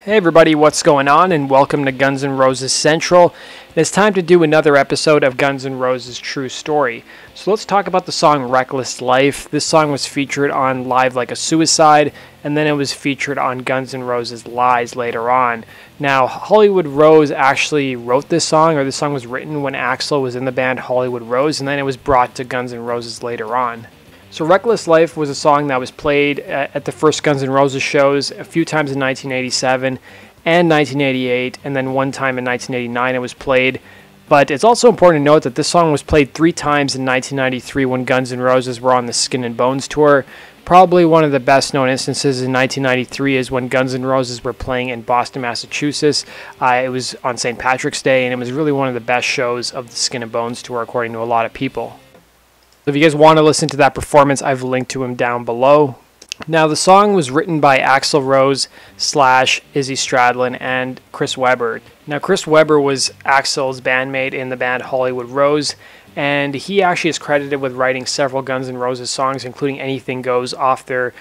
Hey everybody, what's going on, and welcome to Guns N' Roses Central. It's time to do another episode of Guns N' Roses True Story. So let's talk about the song Reckless Life. This song was featured on Live Like a Suicide, and then it was featured on Guns N' Roses Lies later on. Now, Hollywood Rose actually wrote this song, or this song was written when Axl was in the band Hollywood Rose, and then it was brought to Guns N' Roses later on. So Reckless Life was a song that was played at the first Guns N' Roses shows a few times in 1987 and 1988, and then one time in 1989 it was played. But it's also important to note that this song was played 3 times in 1993 when Guns N' Roses were on the Skin and Bones tour. Probably one of the best known instances in 1993 is when Guns N' Roses were playing in Boston, Massachusetts. It was on St. Patrick's Day, and it was really one of the best shows of the Skin and Bones tour according to a lot of people. If you guys want to listen to that performance, I've linked to him down below. Now, the song was written by Axl Rose / Izzy Stradlin and Chris Webber. Now, Chris Webber was Axl's bandmate in the band Hollywood Rose, and he actually is credited with writing several Guns N' Roses songs, including Anything Goes off their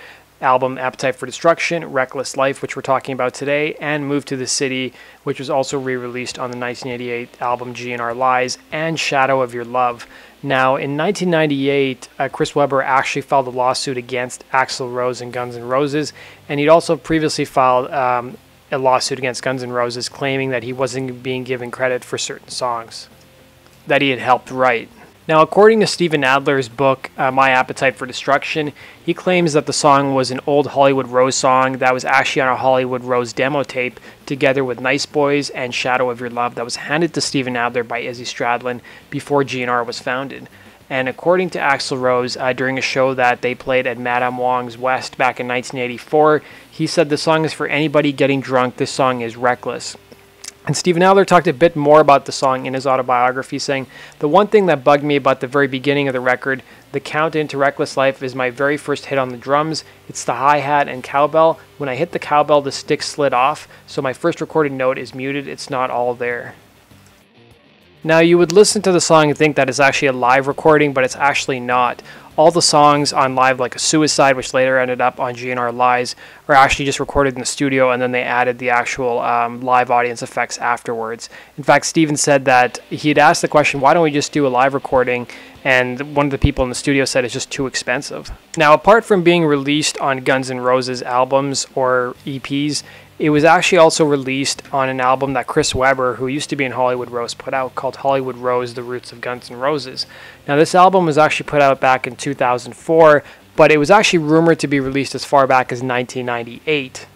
album Appetite for Destruction, Reckless Life, which we're talking about today, and Move to the City, which was also re-released on the 1988 album GNR Lies, and Shadow of Your Love. Now, in 1998, Chris Webber actually filed a lawsuit against Axl Rose and Guns N' Roses, and he'd also previously filed a lawsuit against Guns N' Roses claiming that he wasn't being given credit for certain songs that he had helped write. Now, according to Steven Adler's book, My Appetite for Destruction, he claims that the song was an old Hollywood Rose song that was actually on a Hollywood Rose demo tape, together with Nice Boys and Shadow of Your Love, that was handed to Steven Adler by Izzy Stradlin before GNR was founded. And according to Axl Rose, during a show that they played at Madame Wong's West back in 1984, he said the song is for anybody getting drunk, this song is reckless. And Steven Adler talked a bit more about the song in his autobiography, saying, "The one thing that bugged me about the very beginning of the record, the count into Reckless Life, is my very first hit on the drums. It's the hi-hat and cowbell. When I hit the cowbell, the stick slid off, so my first recorded note is muted. It's not all there." Now, you would listen to the song and think that it's actually a live recording, but it's actually not. All the songs on Live Like a Suicide, which later ended up on GNR Lies, are actually just recorded in the studio, and then they added the actual live audience effects afterwards. In fact, Steven said that he had asked the question, why don't we just do a live recording? And one of the people in the studio said it's just too expensive. Now, apart from being released on Guns N' Roses albums or EPs, it was actually also released on an album that Chris Webber, who used to be in Hollywood Rose, put out called Hollywood Rose, The Roots of Guns N' Roses. Now, this album was actually put out back in 2004, but it was actually rumored to be released as far back as 1998.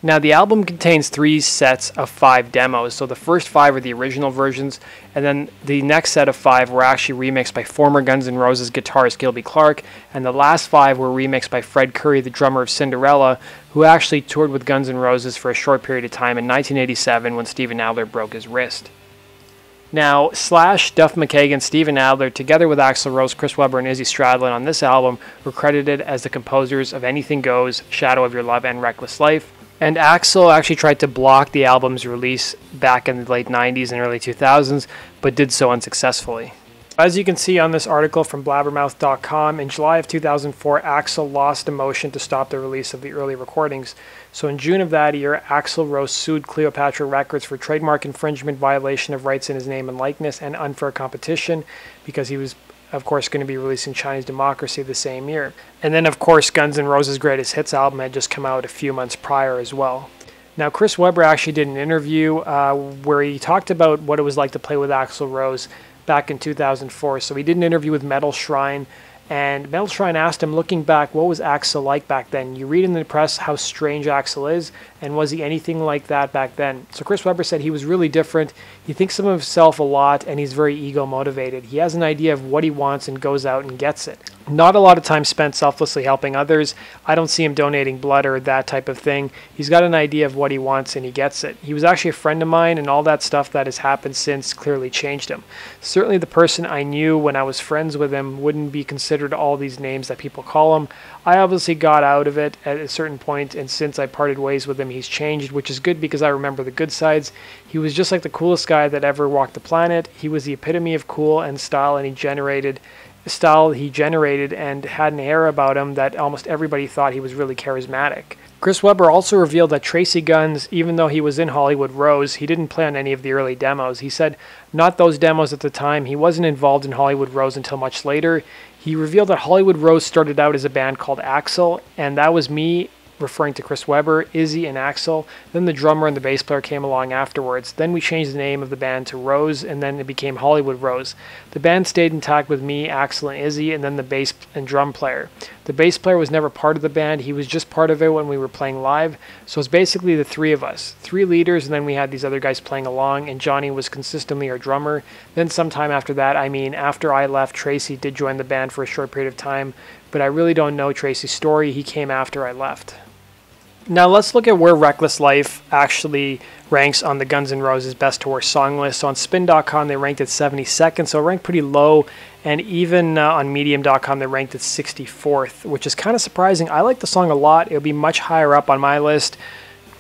Now, the album contains 3 sets of 5 demos, so the first 5 are the original versions, and then the next set of 5 were actually remixed by former Guns N' Roses guitarist Gilby Clarke, and the last 5 were remixed by Fred Curry, the drummer of Cinderella, who actually toured with Guns N' Roses for a short period of time in 1987 when Steven Adler broke his wrist. Now, Slash, Duff McKagan, Steven Adler, together with Axl Rose, Chris Webber, and Izzy Stradlin on this album, were credited as the composers of Anything Goes, Shadow of Your Love, and Reckless Life. And Axl actually tried to block the album's release back in the late 90s and early 2000s, but did so unsuccessfully. As you can see on this article from blabbermouth.com, in July of 2004, Axl lost a motion to stop the release of the early recordings. So in June of that year, Axl Rose sued Cleopatra Records for trademark infringement, violation of rights in his name and likeness, and unfair competition, because he was, of course, going to be releasing Chinese Democracy the same year. And then, of course, Guns N' Roses' Greatest Hits album had just come out a few months prior as well. Now, Chris Webber actually did an interview where he talked about what it was like to play with Axl Rose back in 2004. So he did an interview with Metal Shrine, and Metal Shrine asked him, looking back, what was Axl like back then? You read in the press how strange Axl is, and was he anything like that back then? So Chris Webber said he was really different. He thinks of himself a lot, and he's very ego-motivated. He has an idea of what he wants and goes out and gets it. Not a lot of time spent selflessly helping others. I don't see him donating blood or that type of thing. He's got an idea of what he wants and he gets it. He was actually a friend of mine, and all that stuff that has happened since clearly changed him. Certainly the person I knew when I was friends with him wouldn't be considered all these names that people call him. I obviously got out of it at a certain point, and since I parted ways with him, he's changed, which is good because I remember the good sides. He was just like the coolest guy that ever walked the planet. He was the epitome of cool and style, and he generated and had an air about him that almost everybody thought he was really charismatic. Chris Webber also revealed that Tracy Guns, even though he was in Hollywood Rose, he didn't play on any of the early demos. He said not those demos at the time. He wasn't involved in Hollywood Rose until much later. He revealed that Hollywood Rose started out as a band called Axl, and that was me, referring to Chris Webber, Izzy, and Axl. Then the drummer and the bass player came along afterwards. Then we changed the name of the band to Rose, and then it became Hollywood Rose. The band stayed intact with me, Axl, and Izzy, and then the bass and drum player. The bass player was never part of the band. He was just part of it when we were playing live. So it's basically the three of us. Three leaders, and then we had these other guys playing along, and Johnny was consistently our drummer. Then sometime after that, after I left, Tracy did join the band for a short period of time, but I really don't know Tracy's story. He came after I left. Now let's look at where Reckless Life actually ranks on the Guns N' Roses Best to Worst song list. So on Spin.com they ranked at 72nd, so it ranked pretty low, and even on Medium.com they ranked at 64th, which is kind of surprising. I like the song a lot. It would be much higher up on my list.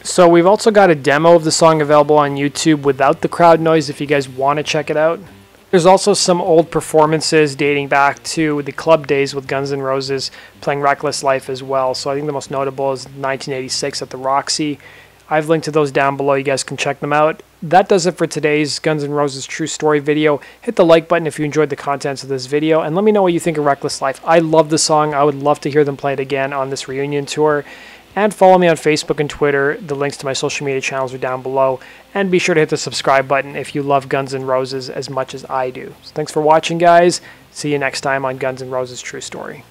So we've also got a demo of the song available on YouTube without the crowd noise if you guys want to check it out. There's also some old performances dating back to the club days with Guns N' Roses playing Reckless Life as well. So I think the most notable is 1986 at the Roxy. I've linked to those down below. You guys can check them out. That does it for today's Guns N' Roses True Story video. Hit the like button if you enjoyed the contents of this video, and let me know what you think of Reckless Life. I love the song. I would love to hear them play it again on this reunion tour. And follow me on Facebook and Twitter. The links to my social media channels are down below. And be sure to hit the subscribe button if you love Guns N' Roses as much as I do. So thanks for watching, guys. See you next time on Guns N' Roses True Story.